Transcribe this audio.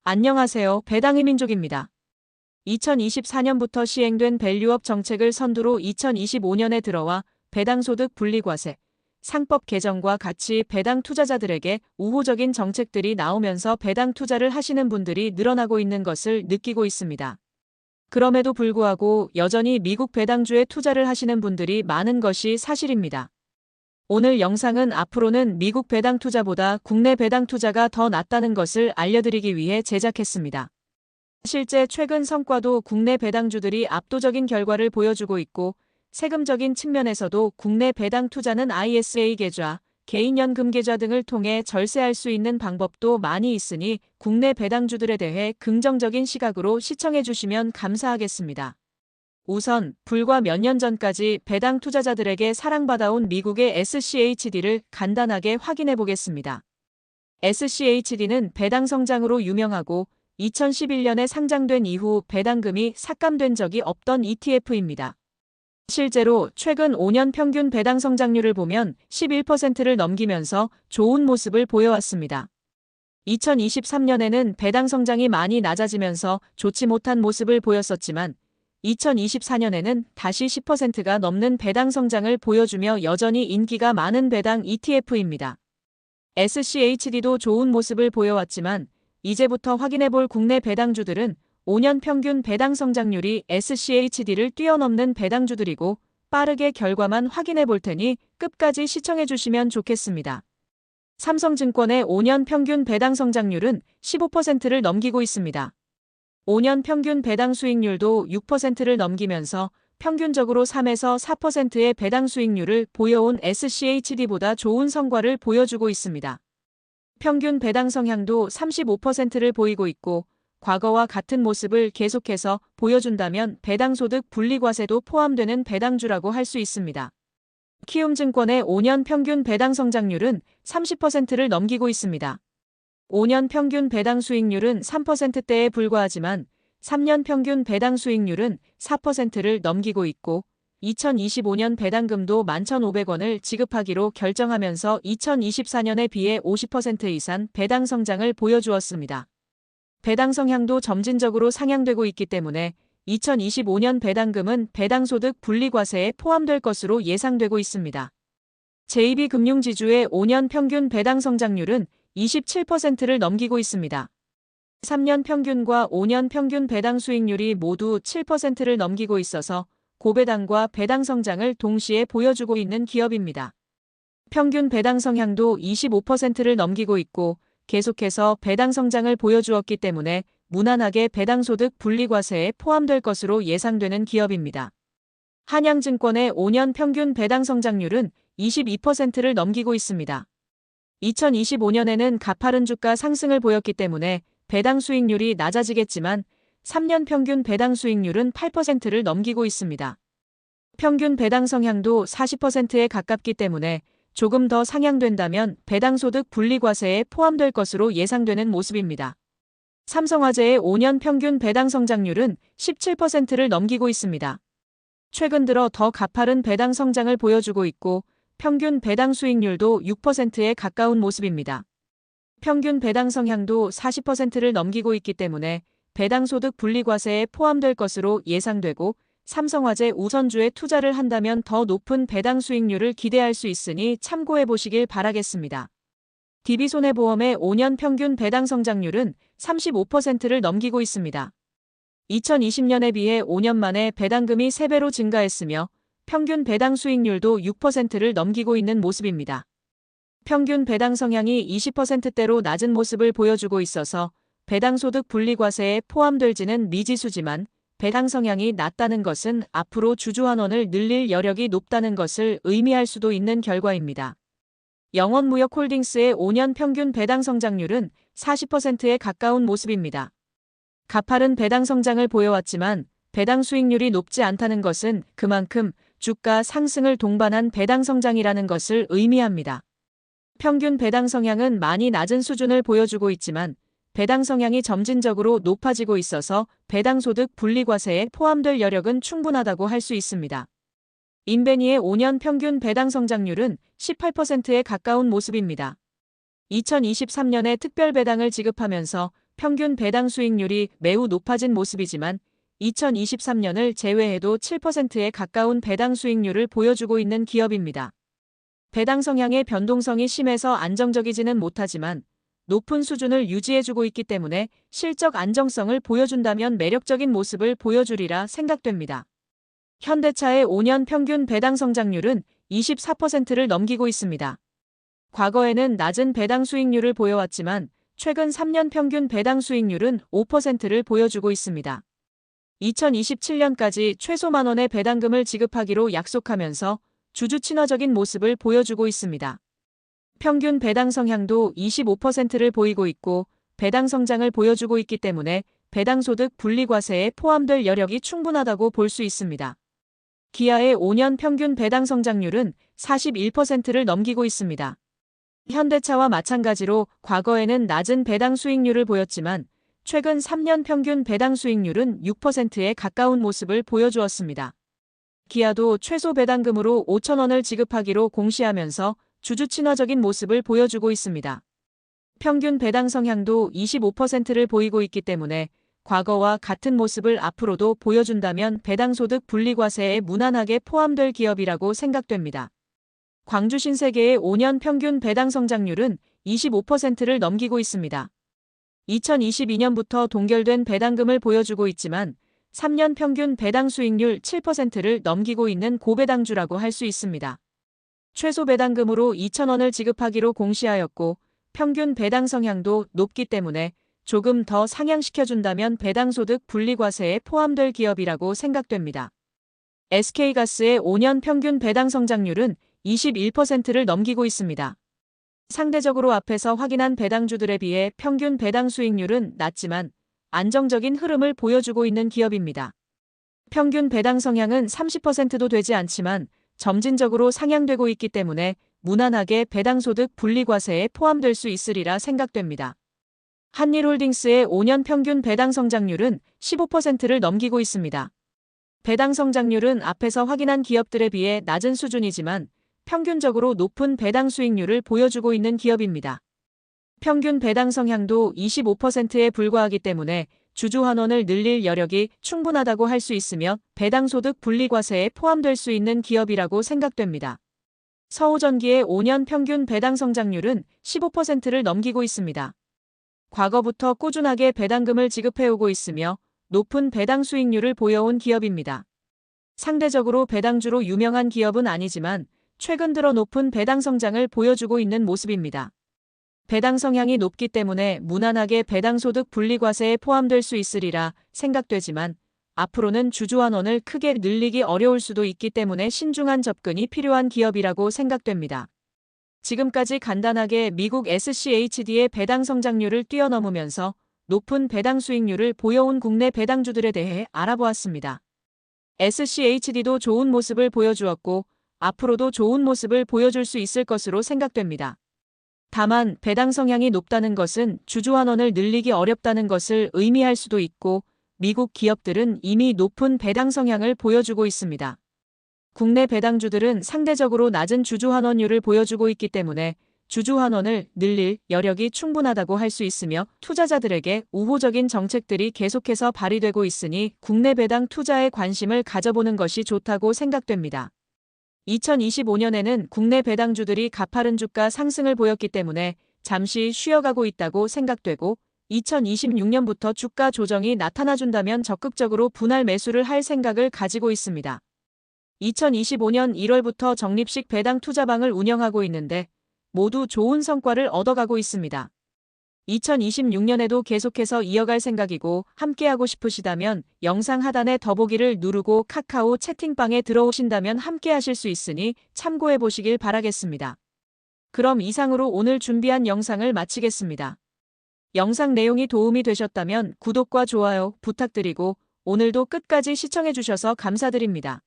안녕하세요. 배당의 민족입니다. 2024년부터 시행된 밸류업 정책을 선두로 2025년에 들어와 배당소득 분리과세, 상법 개정과 같이 배당 투자자들에게 우호적인 정책들이 나오면서 배당 투자를 하시는 분들이 늘어나고 있는 것을 느끼고 있습니다. 그럼에도 불구하고 여전히 미국 배당주에 투자를 하시는 분들이 많은 것이 사실입니다. 오늘 영상은 앞으로는 미국 배당 투자보다 국내 배당 투자가 더 낫다는 것을 알려드리기 위해 제작했습니다. 실제 최근 성과도 국내 배당주들이 압도적인 결과를 보여주고 있고, 세금적인 측면에서도 국내 배당 투자는 ISA 계좌, 개인연금 계좌 등을 통해 절세할 수 있는 방법도 많이 있으니 국내 배당주들에 대해 긍정적인 시각으로 시청해 주시면 감사하겠습니다. 우선 불과 몇 년 전까지 배당 투자자들에게 사랑받아온 미국의 SCHD를 간단하게 확인해 보겠습니다. SCHD는 배당 성장으로 유명하고 2011년에 상장된 이후 배당금이 삭감된 적이 없던 ETF입니다. 실제로 최근 5년 평균 배당 성장률을 보면 11%를 넘기면서 좋은 모습을 보여왔습니다. 2023년에는 배당 성장이 많이 낮아지면서 좋지 못한 모습을 보였었지만 2024년에는 다시 10%가 넘는 배당 성장을 보여주며 여전히 인기가 많은 배당 ETF입니다. SCHD도 좋은 모습을 보여왔지만 이제부터 확인해볼 국내 배당주들은 5년 평균 배당 성장률이 SCHD를 뛰어넘는 배당주들이고 빠르게 결과만 확인해볼 테니 끝까지 시청해주시면 좋겠습니다. 삼성증권의 5년 평균 배당 성장률은 15%를 넘기고 있습니다. 5년 평균 배당 수익률도 6%를 넘기면서 평균적으로 3에서 4%의 배당 수익률을 보여온 SCHD보다 좋은 성과를 보여주고 있습니다. 평균 배당 성향도 35%를 보이고 있고 과거와 같은 모습을 계속해서 보여준다면 배당소득 분리과세도 포함되는 배당주라고 할 수 있습니다. 키움증권의 5년 평균 배당 성장률은 30%를 넘기고 있습니다. 5년 평균 배당 수익률은 3%대에 불과하지만 3년 평균 배당 수익률은 4%를 넘기고 있고 2025년 배당금도 11,500원을 지급하기로 결정하면서 2024년에 비해 50% 이상 배당 성장을 보여주었습니다. 배당 성향도 점진적으로 상향되고 있기 때문에 2025년 배당금은 배당소득 분리과세에 포함될 것으로 예상되고 있습니다. JB금융지주의 5년 평균 배당 성장률은 27%를 넘기고 있습니다. 3년 평균과 5년 평균 배당 수익률이 모두 7%를 넘기고 있어서 고배당과 배당 성장을 동시에 보여주고 있는 기업입니다. 평균 배당 성향도 25%를 넘기고 있고 계속해서 배당 성장을 보여주었기 때문에 무난하게 배당소득 분리과세에 포함될 것으로 예상되는 기업입니다. 한양증권의 5년 평균 배당 성장률은 22%를 넘기고 있습니다. 2025년에는 가파른 주가 상승을 보였기 때문에 배당 수익률이 낮아지겠지만 3년 평균 배당 수익률은 8%를 넘기고 있습니다. 평균 배당 성향도 40%에 가깝기 때문에 조금 더 상향된다면 배당소득 분리과세에 포함될 것으로 예상되는 모습입니다. 삼성화재의 5년 평균 배당 성장률은 17%를 넘기고 있습니다. 최근 들어 더 가파른 배당 성장을 보여주고 있고 평균 배당 수익률도 6%에 가까운 모습입니다. 평균 배당 성향도 40%를 넘기고 있기 때문에 배당소득 분리과세에 포함될 것으로 예상되고 삼성화재 우선주에 투자를 한다면 더 높은 배당 수익률을 기대할 수 있으니 참고해 보시길 바라겠습니다. DB손해보험의 5년 평균 배당 성장률은 35%를 넘기고 있습니다. 2020년에 비해 5년 만에 배당금이 3배로 증가했으며 평균 배당 수익률도 6%를 넘기고 있는 모습입니다. 평균 배당 성향이 20%대로 낮은 모습을 보여주고 있어서 배당소득 분리과세에 포함될지는 미지수지만 배당 성향이 낮다는 것은 앞으로 주주환원을 늘릴 여력이 높다는 것을 의미할 수도 있는 결과입니다. 영원무역홀딩스의 5년 평균 배당 성장률은 40%에 가까운 모습입니다. 가파른 배당 성장을 보여왔지만 배당 수익률이 높지 않다는 것은 그만큼 주가 상승을 동반한 배당 성장이라는 것을 의미합니다. 평균 배당 성향은 많이 낮은 수준을 보여주고 있지만 배당 성향이 점진적으로 높아지고 있어서 배당소득 분리과세에 포함될 여력은 충분하다고 할 수 있습니다. 인베니의 5년 평균 배당 성장률은 18%에 가까운 모습입니다. 2023년에 특별 배당을 지급하면서 평균 배당 수익률이 매우 높아진 모습이지만 2023년을 제외해도 7%에 가까운 배당 수익률을 보여주고 있는 기업입니다. 배당 성향의 변동성이 심해서 안정적이지는 못하지만 높은 수준을 유지해주고 있기 때문에 실적 안정성을 보여준다면 매력적인 모습을 보여주리라 생각됩니다. 현대차의 5년 평균 배당 성장률은 24%를 넘기고 있습니다. 과거에는 낮은 배당 수익률을 보여왔지만 최근 3년 평균 배당 수익률은 5%를 보여주고 있습니다. 2027년까지 최소 만원의 배당금을 지급하기로 약속하면서 주주 친화적인 모습을 보여주고 있습니다. 평균 배당 성향도 25%를 보이고 있고 배당 성장을 보여주고 있기 때문에 배당소득 분리과세에 포함될 여력이 충분하다고 볼 수 있습니다. 기아의 5년 평균 배당 성장률은 41%를 넘기고 있습니다. 현대차와 마찬가지로 과거에는 낮은 배당 수익률을 보였지만 최근 3년 평균 배당 수익률은 6%에 가까운 모습을 보여주었습니다. 기아도 최소 배당금으로 5,000원을 지급하기로 공시하면서 주주 친화적인 모습을 보여주고 있습니다. 평균 배당 성향도 25%를 보이고 있기 때문에 과거와 같은 모습을 앞으로도 보여준다면 배당소득 분리과세에 무난하게 포함될 기업이라고 생각됩니다. 광주신세계의 5년 평균 배당 성장률은 25%를 넘기고 있습니다. 2022년부터 동결된 배당금을 보여주고 있지만 3년 평균 배당 수익률 7%를 넘기고 있는 고배당주라고 할 수 있습니다. 최소 배당금으로 2,000원을 지급하기로 공시하였고 평균 배당 성향도 높기 때문에 조금 더 상향시켜준다면 배당소득 분리과세에 포함될 기업이라고 생각됩니다. SK가스의 5년 평균 배당 성장률은 21%를 넘기고 있습니다. 상대적으로 앞에서 확인한 배당주들에 비해 평균 배당 수익률은 낮지만 안정적인 흐름을 보여주고 있는 기업입니다. 평균 배당 성향은 30%도 되지 않지만 점진적으로 상향되고 있기 때문에 무난하게 배당소득 분리과세에 포함될 수 있으리라 생각됩니다. 한일홀딩스의 5년 평균 배당 성장률은 15%를 넘기고 있습니다. 배당 성장률은 앞에서 확인한 기업들에 비해 낮은 수준이지만 평균적으로 높은 배당 수익률을 보여주고 있는 기업입니다. 평균 배당 성향도 25%에 불과하기 때문에 주주 환원을 늘릴 여력이 충분하다고 할 수 있으며 배당소득 분리과세에 포함될 수 있는 기업이라고 생각됩니다. 서우전기의 5년 평균 배당 성장률은 15%를 넘기고 있습니다. 과거부터 꾸준하게 배당금을 지급해오고 있으며 높은 배당 수익률을 보여온 기업입니다. 상대적으로 배당주로 유명한 기업은 아니지만 최근 들어 높은 배당 성장을 보여주고 있는 모습입니다. 배당 성향이 높기 때문에 무난하게 배당소득 분리과세에 포함될 수 있으리라 생각되지만 앞으로는 주주 환원을 크게 늘리기 어려울 수도 있기 때문에 신중한 접근이 필요한 기업이라고 생각됩니다. 지금까지 간단하게 미국 SCHD의 배당 성장률을 뛰어넘으면서 높은 배당 수익률을 보여온 국내 배당주들에 대해 알아보았습니다. SCHD도 좋은 모습을 보여주었고 앞으로도 좋은 모습을 보여줄 수 있을 것으로 생각됩니다. 다만 배당 성향이 높다는 것은 주주 환원을 늘리기 어렵다는 것을 의미할 수도 있고 미국 기업들은 이미 높은 배당 성향을 보여주고 있습니다. 국내 배당주들은 상대적으로 낮은 주주 환원율을 보여주고 있기 때문에 주주 환원을 늘릴 여력이 충분하다고 할 수 있으며 투자자들에게 우호적인 정책들이 계속해서 발휘되고 있으니 국내 배당 투자에 관심을 가져보는 것이 좋다고 생각됩니다. 2025년에는 국내 배당주들이 가파른 주가 상승을 보였기 때문에 잠시 쉬어가고 있다고 생각되고 2026년부터 주가 조정이 나타나준다면 적극적으로 분할 매수를 할 생각을 가지고 있습니다. 2025년 1월부터 적립식 배당 투자방을 운영하고 있는데 모두 좋은 성과를 얻어가고 있습니다. 2026년에도 계속해서 이어갈 생각이고 함께하고 싶으시다면 영상 하단의 더보기를 누르고 카카오 채팅방에 들어오신다면 함께하실 수 있으니 참고해 보시길 바라겠습니다. 그럼 이상으로 오늘 준비한 영상을 마치겠습니다. 영상 내용이 도움이 되셨다면 구독과 좋아요 부탁드리고 오늘도 끝까지 시청해 주셔서 감사드립니다.